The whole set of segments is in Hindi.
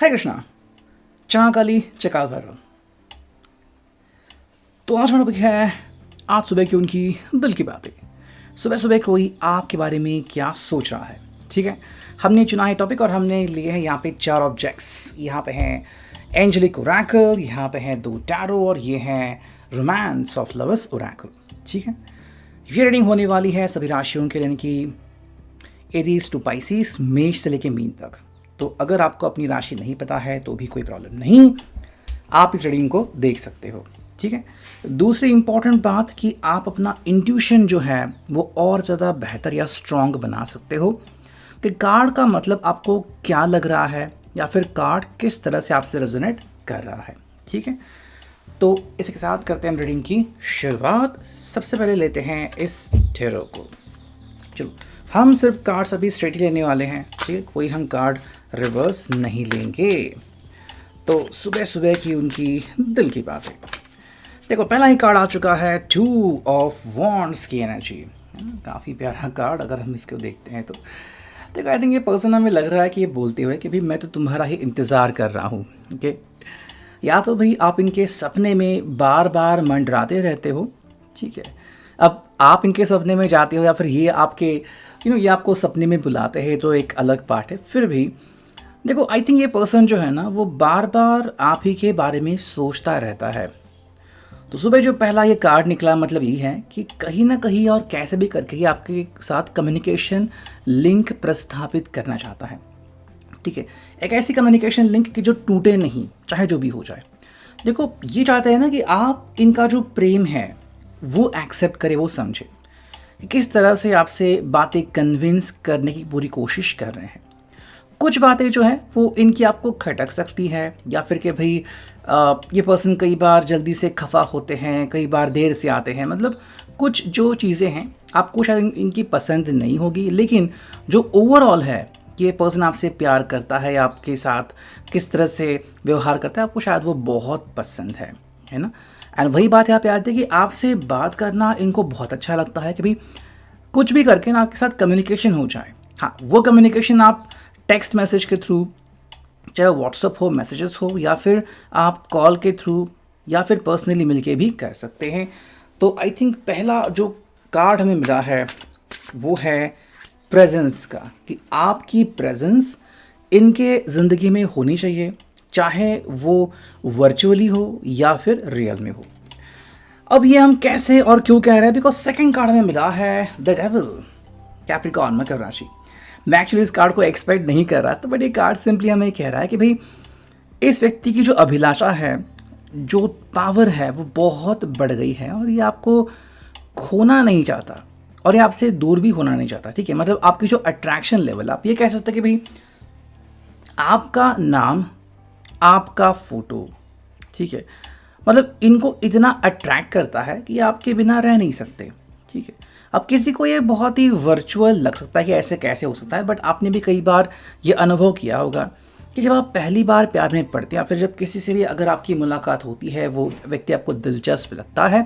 हरे कृष्णा। चाकाली चकाल भैरव। तो आज हमारा टॉपिक है आज सुबह की उनकी दिल की बातें। सुबह सुबह कोई आपके बारे में क्या सोच रहा है। ठीक है, हमने चुना है टॉपिक और हमने लिए हैं यहाँ पे 4 ऑब्जेक्ट्स। यहाँ पे हैं एंजेलिक ओरेकल, यहाँ पे हैं 2 टैरो और ये हैं रोमांस ऑफ लवर्स ओरेकल। ठीक है, ये रीडिंग होने वाली है सभी राशियों के लिए, यानी कि एरीज टू पाइसिस, मेष से लेके मीन तक। तो अगर आपको अपनी राशि नहीं पता है तो भी कोई प्रॉब्लम नहीं, आप इस रीडिंग को देख सकते हो। ठीक है, दूसरी इंपॉर्टेंट बात कि आप अपना इंट्यूशन जो है वो और ज़्यादा बेहतर या स्ट्रॉन्ग बना सकते हो कि कार्ड का मतलब आपको क्या लग रहा है या फिर कार्ड किस तरह से आपसे रेजोनेट कर रहा है। ठीक है, तो इसके साथ करते हैं रीडिंग की शुरुआत। सबसे पहले लेते हैं इस टैरो को। चलो, हम सिर्फ कार्ड्स अभी स्ट्रेट ही लेने वाले हैं। ठीक है, कोई हम कार्ड रिवर्स नहीं लेंगे। तो सुबह सुबह की उनकी दिल की बात है। देखो, पहला ही कार्ड आ चुका है 2 ऑफ वॉन्ड्स की एनर्जी। काफ़ी प्यारा कार्ड अगर हम इसको देखते हैं तो। देखो, आई थिंक ये पर्सन हमें लग रहा है कि ये बोलते हुए कि भाई मैं तो तुम्हारा ही इंतज़ार कर रहा हूँ। ओके, या तो भाई आप इनके सपने में बार बार मंडराते रहते हो। ठीक है, अब आप इनके सपने में जाते हो या फिर ये आपके ये आपको सपने में बुलाते हैं तो एक अलग पार्ट है। फिर भी देखो, आई थिंक ये पर्सन जो है ना वो बार बार आप ही के बारे में सोचता रहता है। तो सुबह जो पहला ये कार्ड निकला मतलब ये है कि कहीं ना कहीं और कैसे भी करके ये आपके साथ कम्युनिकेशन लिंक प्रस्थापित करना चाहता है। ठीक है, एक ऐसी कम्युनिकेशन लिंक कि जो टूटे नहीं, चाहे जो भी हो जाए। देखो, ये चाहते हैं ना कि आप इनका जो प्रेम है वो एक्सेप्ट करे, वो समझे किस तरह से आपसे बातें कन्विंस करने की पूरी कोशिश कर रहे हैं। कुछ बातें जो हैं वो इनकी आपको खटक सकती है या फिर कि भाई ये पर्सन कई बार जल्दी से खफा होते हैं, कई बार देर से आते हैं। मतलब कुछ जो चीज़ें हैं आपको शायद इनकी पसंद नहीं होगी, लेकिन जो ओवरऑल है कि ये पर्सन आपसे प्यार करता है, आपके साथ किस तरह से व्यवहार करता है, आपको शायद वो बहुत पसंद है ना। एंड वही बात यहाँ पे आती है कि आपसे बात करना इनको बहुत अच्छा लगता है कि भाई कुछ भी करके ना आपके साथ कम्युनिकेशन हो जाए। हाँ, वो कम्युनिकेशन आप टेक्स्ट मैसेज के थ्रू, चाहे व्हाट्सअप हो, मैसेजेस हो, या फिर आप कॉल के थ्रू या फिर पर्सनली मिलके भी कर सकते हैं। तो आई थिंक पहला जो कार्ड हमें मिला है वो है प्रेजेंस का, कि आपकी प्रेजेंस इनके ज़िंदगी में होनी चाहिए, चाहे वो वर्चुअली हो या फिर रियल में हो। अब ये हम कैसे और क्यों कह रहे हैं, बिकॉज सेकंड कार्ड में मिला है द डेविल, कैप्रिकॉर्न, मकर राशि। मैं एक्चुअली इस कार्ड को एक्सपेक्ट नहीं कर रहा था, बट ये कार्ड सिंपली हमें कह रहा है कि भाई इस व्यक्ति की जो अभिलाषा है, जो पावर है, वो बहुत बढ़ गई है और ये आपको खोना नहीं चाहता और ये आपसे दूर भी होना नहीं चाहता। ठीक है, मतलब आपकी जो अट्रैक्शन लेवल, आप ये कह सकते हैं कि भाई आपका नाम, आपका फोटो, ठीक है, मतलब इनको इतना अट्रैक्ट करता है कि आपके बिना रह नहीं सकते। ठीक है, अब किसी को ये बहुत ही वर्चुअल लग सकता है कि ऐसे कैसे हो सकता है, बट आपने भी कई बार ये अनुभव किया होगा कि जब आप पहली बार प्यार में पड़ते हैं या फिर जब किसी से भी अगर आपकी मुलाकात होती है, वो व्यक्ति आपको दिलचस्प लगता है,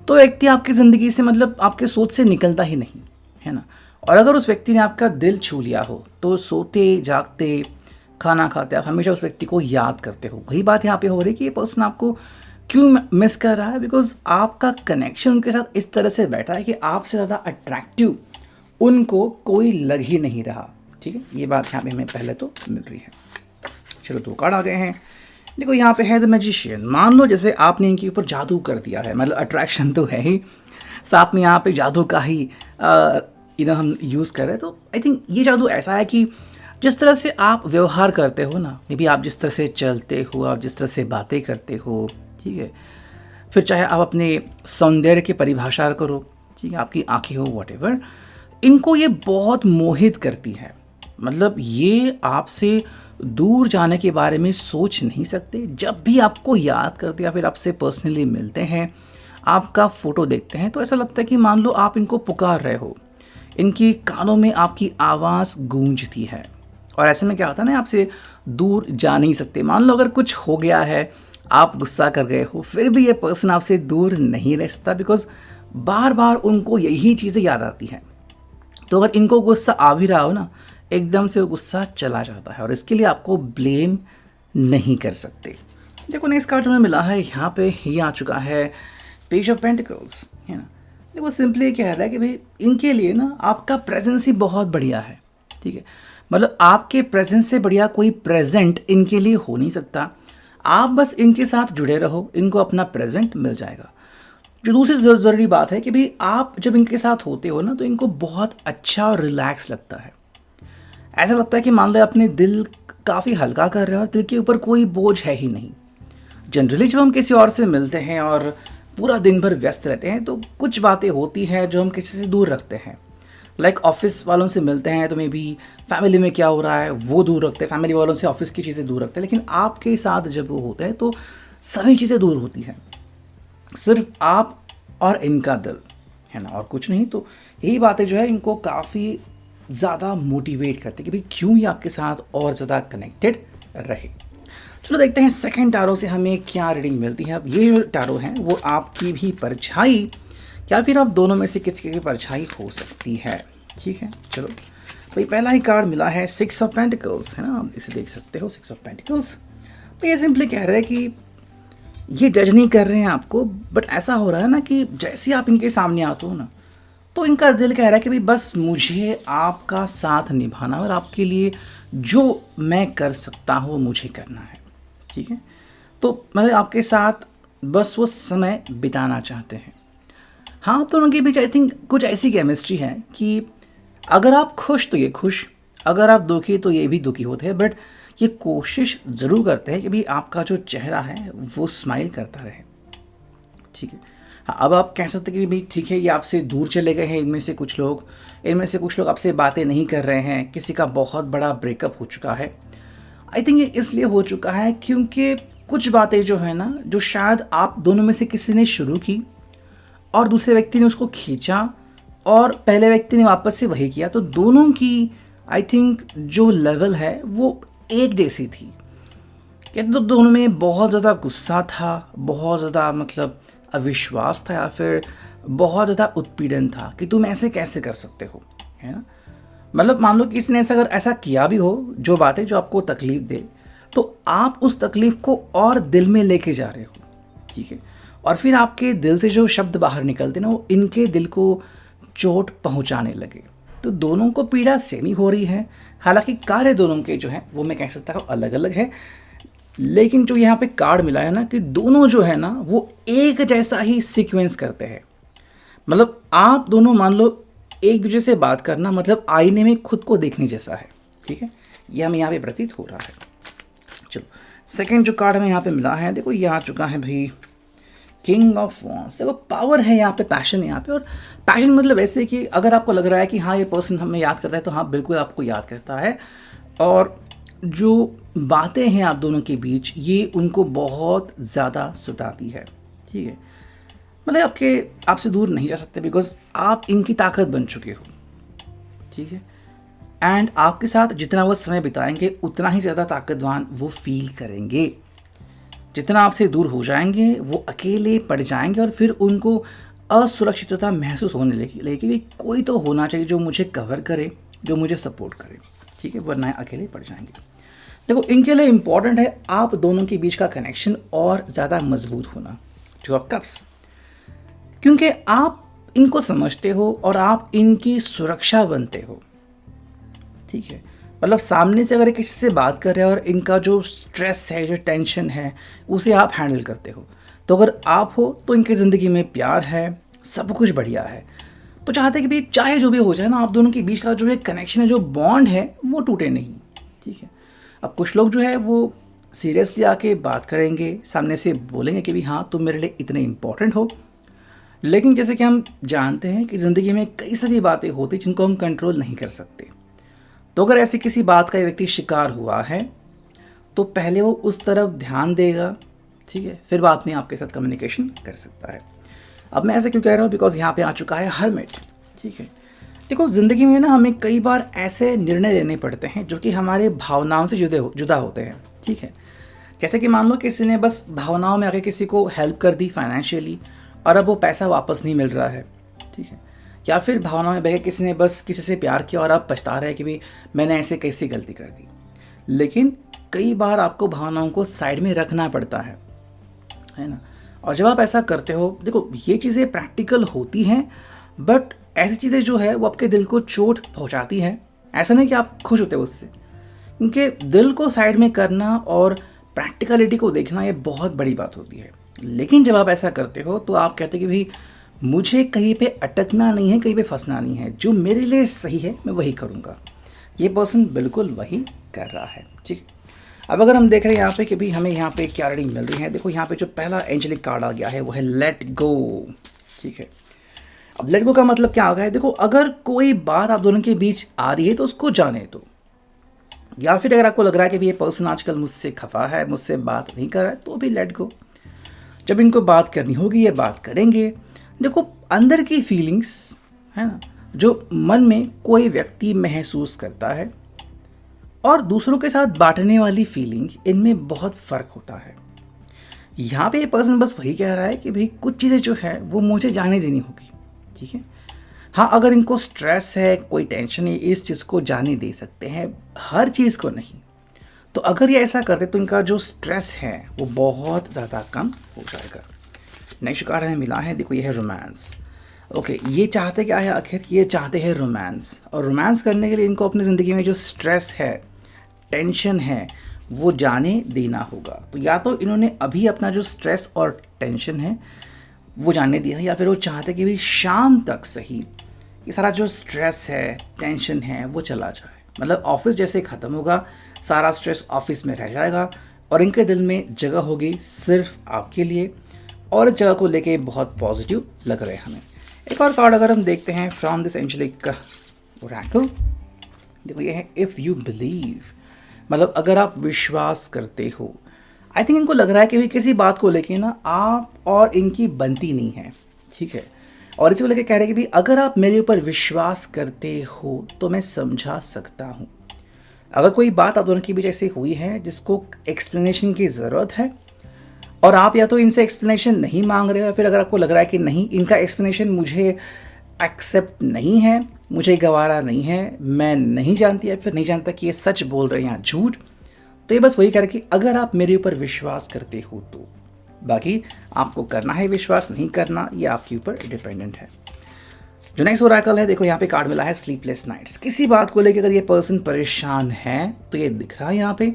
तो व्यक्ति आपकी ज़िंदगी से मतलब आपके सोच से निकलता ही नहीं, है ना। और अगर उस व्यक्ति ने आपका दिल छू लिया हो तो सोते जागते, खाना खाते आप हमेशा उस व्यक्ति को याद करते हो। वही बात यहाँ पे हो रही है कि ये पर्सन आपको क्यों मिस कर रहा है, बिकॉज आपका कनेक्शन उनके साथ इस तरह से बैठा है कि आपसे ज़्यादा अट्रैक्टिव उनको कोई लग ही नहीं रहा। ठीक है, ये बात यहाँ पे हमें पहले तो मिल रही है। चलो, 2 कार्ड आ गए हैं। देखो, यहाँ पे है द मैजिशियन। मान लो जैसे आपने इनके ऊपर जादू कर दिया है, मतलब अट्रैक्शन तो है ही, साथ में यहाँ पे जादू का ही हम यूज़ कर रहे हैं। तो आई थिंक ये जादू ऐसा है कि जिस तरह से आप व्यवहार करते हो ना, मे बी आप जिस तरह से चलते हो, आप जिस तरह से बातें करते हो, ठीक है, फिर चाहे आप अपने सौंदर्य की परिभाषा करो, ठीक है, आपकी आँखें हो, वॉटेवर, इनको ये बहुत मोहित करती है। मतलब ये आपसे दूर जाने के बारे में सोच नहीं सकते। जब भी आपको याद करते या फिर आपसे पर्सनली मिलते हैं, आपका फ़ोटो देखते हैं, तो ऐसा लगता है कि मान लो आप इनको पुकार रहे हो, इनकी कानों में आपकी आवाज़ गूंजती है। और ऐसे में क्या होता है ना, आपसे दूर जा नहीं सकते। मान लो अगर कुछ हो गया है, आप गुस्सा कर गए हो, फिर भी ये पर्सन आपसे दूर नहीं रह सकता, बिकॉज बार बार उनको यही चीज़ें याद आती हैं। तो अगर इनको गुस्सा आ भी रहा हो ना, एकदम से वो गुस्सा चला जाता है और इसके लिए आपको ब्लेम नहीं कर सकते। देखो नेक्स्ट कार्ड जो हमें मिला है यहाँ पे ये आ चुका है पेज ऑफ पेंटिकल्स, है ना। देखो सिंपली कह रहा है कि भाई इनके लिए ना आपका प्रेजेंस ही बहुत बढ़िया है, ठीक है। मतलब आपके प्रेजेंस से बढ़िया कोई प्रेजेंट इनके लिए हो नहीं सकता। आप बस इनके साथ जुड़े रहो, इनको अपना प्रेजेंट मिल जाएगा। जो दूसरी ज़रूरी बात है कि भाई आप जब इनके साथ होते हो ना तो इनको बहुत अच्छा और रिलैक्स लगता है। ऐसा लगता है कि मान लो अपने दिल काफ़ी हल्का कर रहे हैं और दिल के ऊपर कोई बोझ है ही नहीं। जनरली जब हम किसी और से मिलते हैं और पूरा दिन भर व्यस्त रहते हैं तो कुछ बातें होती हैं जो हम किसी से दूर रखते हैं। लाइक ऑफिस वालों से मिलते हैं तो मे बी फैमिली में क्या हो रहा है वो दूर रखते हैं, फैमिली वालों से ऑफिस की चीज़ें दूर रखते हैं। लेकिन आपके साथ जब वो होते हैं तो सभी चीज़ें दूर होती हैं, सिर्फ आप और इनका दिल, है ना, और कुछ नहीं। तो यही बातें जो है इनको काफ़ी ज़्यादा मोटिवेट करती है कि भाई क्यों ये आपके साथ और ज़्यादा कनेक्टेड रहे। चलो देखते हैं सेकंड टारो से हमें क्या रीडिंग मिलती है। अब ये जो टारो हैं वो आपकी भी परछाई या फिर आप दोनों में से किसी की परछाई हो सकती है, ठीक है। चलो भाई पहला ही कार्ड मिला है 6 ऑफ पेंटिकल्स, है ना, आप इसे देख सकते हो 6 ऑफ पेंटिकल्स। तो ये सिंपली कह रहे हैं कि ये जज नहीं कर रहे हैं आपको, बट ऐसा हो रहा है ना कि जैसे आप इनके सामने आते हो ना तो इनका दिल कह रहा है कि भाई बस मुझे आपका साथ निभाना और आपके लिए जो मैं कर सकता हूँ मुझे करना है, ठीक है। तो मतलब आपके साथ बस वो समय बिताना चाहते हैं। हाँ, तो उनके बीच आई थिंक कुछ ऐसी केमिस्ट्री है कि अगर आप खुश तो ये खुश, अगर आप दुखी तो ये भी दुखी होते हैं, बट ये कोशिश ज़रूर करते हैं कि भाई आपका जो चेहरा है वो स्माइल करता रहे, ठीक है। हाँ, अब आप कह सकते हैं कि भाई ठीक है ये आपसे दूर चले गए हैं, इनमें से कुछ लोग आपसे बातें नहीं कर रहे हैं, किसी का बहुत बड़ा ब्रेकअप हो चुका है। आई थिंक ये इसलिए हो चुका है क्योंकि कुछ बातें जो है ना जो शायद आप दोनों में से किसी ने शुरू की और दूसरे व्यक्ति ने उसको खींचा और पहले व्यक्ति ने वापस से वही किया, तो दोनों की आई थिंक जो लेवल है वो एक जैसी थी। कहते तो दोनों में बहुत ज़्यादा गुस्सा था, बहुत ज़्यादा मतलब अविश्वास था या फिर बहुत ज़्यादा उत्पीड़न था कि तुम ऐसे कैसे कर सकते हो, है ना। मतलब मान लो कि किसी ने अगर ऐसा किया भी हो जो बातें जो आपको तकलीफ़ दे तो आप उस तकलीफ़ को और दिल में लेके जा रहे हो, ठीक है। और फिर आपके दिल से जो शब्द बाहर निकलते ना वो इनके दिल को चोट पहुंचाने लगे, तो दोनों को पीड़ा सेम ही हो रही है। हालांकि कार्य दोनों के जो है वो मैं कह सकता हूँ अलग अलग है, लेकिन जो यहाँ पे कार्ड मिला है ना कि दोनों जो है ना वो एक जैसा ही सीक्वेंस करते हैं। मतलब आप दोनों मान लो एक दूसरे से बात करना मतलब आईने में खुद को देखने जैसा है, ठीक है। यह हमें यहाँ पे प्रतीत हो रहा है। चलो सेकंड जो कार्ड हमें यहाँ पे मिला है, देखो ये आ चुका है भाई किंग ऑफ वॉन्ड्स। देखो पावर है यहाँ पे, पैशन है यहाँ पे, और पैशन मतलब ऐसे कि अगर आपको लग रहा है कि हाँ ये पर्सन हमें याद करता है तो हाँ बिल्कुल आपको याद करता है, और जो बातें हैं आप दोनों के बीच ये उनको बहुत ज़्यादा सताती है, ठीक है। मतलब आपसे दूर नहीं जा सकते बिकॉज आप इनकी ताकत बन चुके हो, ठीक है। एंड आपके साथ जितना वो समय बिताएंगे उतना ही ज़्यादा ताकतवान वो फील करेंगे। जितना आपसे दूर हो जाएंगे वो अकेले पड़ जाएंगे और फिर उनको असुरक्षितता महसूस होने लगेगी कि कोई तो होना चाहिए जो मुझे कवर करे, जो मुझे सपोर्ट करे, ठीक है, वरना अकेले पड़ जाएंगे। देखो इनके लिए इम्पॉर्टेंट है आप दोनों के बीच का कनेक्शन और ज़्यादा मजबूत होना। जो आप कब, क्योंकि आप इनको समझते हो और आप इनकी सुरक्षा बनते हो, ठीक है। मतलब सामने से अगर किसी से बात कर रहे हैं और इनका जो स्ट्रेस है, जो टेंशन है, उसे आप हैंडल करते हो, तो अगर आप हो तो इनकी ज़िंदगी में प्यार है, सब कुछ बढ़िया है। तो चाहते हैं कि भाई चाहे जो भी हो जाए ना आप दोनों के बीच का जो एक कनेक्शन है, जो बॉन्ड है वो टूटे नहीं, ठीक है। अब कुछ लोग जो है वो सीरियसली आके बात करेंगे, सामने से बोलेंगे कि भी हाँ तुम मेरे लिए इतने इम्पोर्टेंट हो, लेकिन जैसे कि हम जानते हैं कि ज़िंदगी में कई सारी बातें होती जिनको हम कंट्रोल नहीं कर सकते। तो अगर ऐसी किसी बात का व्यक्ति शिकार हुआ है तो पहले वो उस तरफ ध्यान देगा, ठीक है, फिर बाद में आपके साथ कम्युनिकेशन कर सकता है। अब मैं ऐसे क्यों कह रहा हूँ, बिकॉज यहाँ पे आ चुका है हर्मिट, ठीक है। देखो ज़िंदगी में ना हमें कई बार ऐसे निर्णय लेने पड़ते हैं जो कि हमारे भावनाओं से जुदा होते हैं, ठीक है। जैसे कि मान लो किसी ने बस भावनाओं में आके किसी को हेल्प कर दी फाइनेंशियली और अब वो पैसा वापस नहीं मिल रहा है, ठीक है। या फिर भावनाओं में बह के किसी ने बस किसी से प्यार किया और आप पछता रहे कि भाई मैंने ऐसे कैसी गलती कर दी। लेकिन कई बार आपको भावनाओं को साइड में रखना पड़ता है ना। और जब आप ऐसा करते हो, देखो ये चीज़ें प्रैक्टिकल होती हैं, बट ऐसी चीज़ें जो है वो आपके दिल को चोट पहुंचाती हैं। ऐसा नहीं कि आप खुश होते हो उससे, क्योंकि दिल को साइड में करना और प्रैक्टिकलिटी को देखना ये बहुत बड़ी बात होती है। लेकिन जब आप ऐसा करते हो तो आप कहते हैं कि भाई मुझे कहीं पे अटकना नहीं है, कहीं पे फंसना नहीं है, जो मेरे लिए सही है मैं वही करूँगा। ये पर्सन बिल्कुल वही कर रहा है। ठीक, अब अगर हम देख रहे हैं यहाँ पे कि भाई हमें यहाँ पे क्या रीडिंग मिल रही है, देखो यहाँ पे जो पहला एंजेलिक कार्ड आ गया है वो है लेट गो। ठीक है, अब लेट गो का मतलब क्या आ गया है, देखो अगर कोई बात आप दोनों के बीच आ रही है तो उसको जाने दो, या फिर अगर आपको लग रहा है कि भाई ये पर्सन आजकल मुझसे खफा है, मुझसे बात नहीं कर रहा है, तो भी लेट गो। जब इनको बात करनी होगी ये बात करेंगे। देखो अंदर की फीलिंग्स है ना, जो मन में कोई व्यक्ति महसूस करता है और दूसरों के साथ बांटने वाली फीलिंग, इनमें बहुत फ़र्क होता है। यहाँ पे ये पर्सन बस वही कह रहा है कि भाई कुछ चीज़ें जो है वो मुझे जाने देनी होगी। ठीक है, हाँ अगर इनको स्ट्रेस है, कोई टेंशन है, इस चीज़ को जाने दे सकते हैं, हर चीज़ को नहीं। तो अगर ये ऐसा करते तो इनका जो स्ट्रेस है वो बहुत ज़्यादा कम हो जाएगा। नेक्स्ट कार्ड हमें मिला है, देखो ये है रोमांस। ओके, ये चाहते क्या है आखिर, ये चाहते हैं रोमांस। और रोमांस करने के लिए इनको अपनी ज़िंदगी में जो स्ट्रेस है, टेंशन है, वो जाने देना होगा। तो या तो इन्होंने अभी अपना जो स्ट्रेस और टेंशन है वो जानने दिया है, या फिर वो चाहते कि भाई शाम तक सही ये सारा जो स्ट्रेस है, टेंशन है वो चला जाए। मतलब ऑफिस जैसे ख़त्म होगा, सारा स्ट्रेस ऑफिस में रह जाएगा और इनके दिल में जगह होगी सिर्फ आपके लिए, और इस जगह को लेके बहुत पॉजिटिव लग रहे हैं हमें। एक और कार्ड अगर हम देखते हैं फ्रॉम दिस एंजेलिक ओरेकल, देखो ये है इफ़ यू बिलीव, मतलब अगर आप विश्वास करते हो। आई थिंक इनको लग रहा है कि भाई किसी बात को लेके ना आप और इनकी बनती नहीं है। ठीक है, और इसी को लेके कह रहे हैं कि भाई अगर आप मेरे ऊपर विश्वास करते हो तो मैं समझा सकता हूँ। अगर कोई बात आप दोनों के बीच ऐसी हुई है जिसको एक्सप्लेनेशन की ज़रूरत है, और आप या तो इनसे एक्सप्लेनेशन नहीं मांग रहे हो, या फिर अगर आपको लग रहा है कि नहीं इनका एक्सप्लेनेशन मुझे एक्सेप्ट नहीं है, मुझे गवारा नहीं है, मैं नहीं जानती या फिर नहीं जानता कि ये सच बोल रहे हैं या झूठ, तो ये बस वही कह रहे कि अगर आप मेरे ऊपर विश्वास करते हो तो। बाकी आपको करना है विश्वास, नहीं करना ये आपके ऊपर डिपेंडेंट है। जो नेक्स्ट ओरेकल है, देखो यहाँ पे कार्ड मिला है स्लीपलेस नाइट्स। किसी बात को लेकर अगर ये पर्सन परेशान है तो ये दिख रहा है यहाँ पे,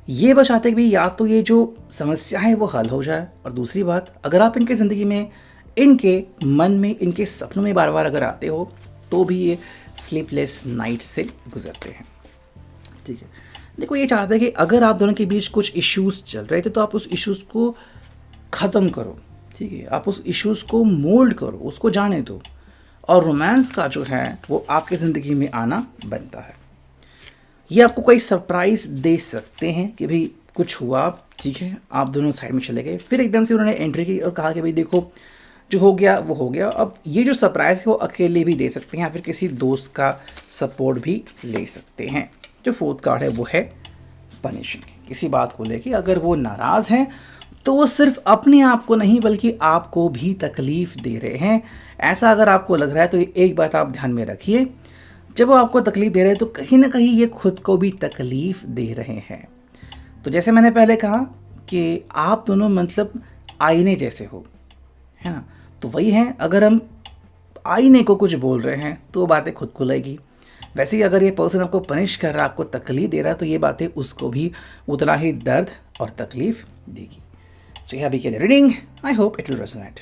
ये बस चाहते कि भाई या तो ये जो समस्या है वो हल हो जाए, और दूसरी बात अगर आप इनके ज़िंदगी में, इनके मन में, इनके सपनों में बार बार अगर आते हो तो भी ये स्लीपलेस नाइट से गुजरते हैं। ठीक है, देखो ये चाहते हैं कि अगर आप दोनों के बीच कुछ इश्यूज़ चल रहे थे तो आप उस इश्यूज़ को ख़त्म करो। ठीक है, आप उस इश्यूज़ को मोल्ड करो, उसको जाने दो, और रोमांस का जो है वो आपकी ज़िंदगी में आना बनता है। ये आपको कोई सरप्राइज़ दे सकते हैं कि भाई कुछ हुआ, ठीक है, आप दोनों साइड में चले गए, फिर एकदम से उन्होंने एंट्री की और कहा कि भाई देखो जो हो गया वो हो गया। अब ये जो सरप्राइज़ है वो अकेले भी दे सकते हैं या फिर किसी दोस्त का सपोर्ट भी ले सकते हैं। जो फोर्थ कार्ड है वो है पनिशिंग। किसी बात को लेके अगर वो नाराज़ हैं तो वो सिर्फ अपने आप को नहीं बल्कि आपको भी तकलीफ़ दे रहे हैं। ऐसा अगर आपको लग रहा है तो एक बात आप ध्यान में रखिए, जब वो आपको तकलीफ़ दे रहे हैं तो कहीं ना कहीं ये खुद को भी तकलीफ़ दे रहे हैं। तो जैसे मैंने पहले कहा कि आप दोनों मतलब आईने जैसे हो, है ना, तो वही है, अगर हम आईने को कुछ बोल रहे हैं तो वो बातें खुद खुलेगी। वैसे ही अगर ये पर्सन आपको पनिश कर रहा है, आपको तकलीफ़ दे रहा है, तो ये बातें उसको भी उतना ही दर्द और तकलीफ़ देगी। सो ये अभी के लिए reading, I hope it will resonate.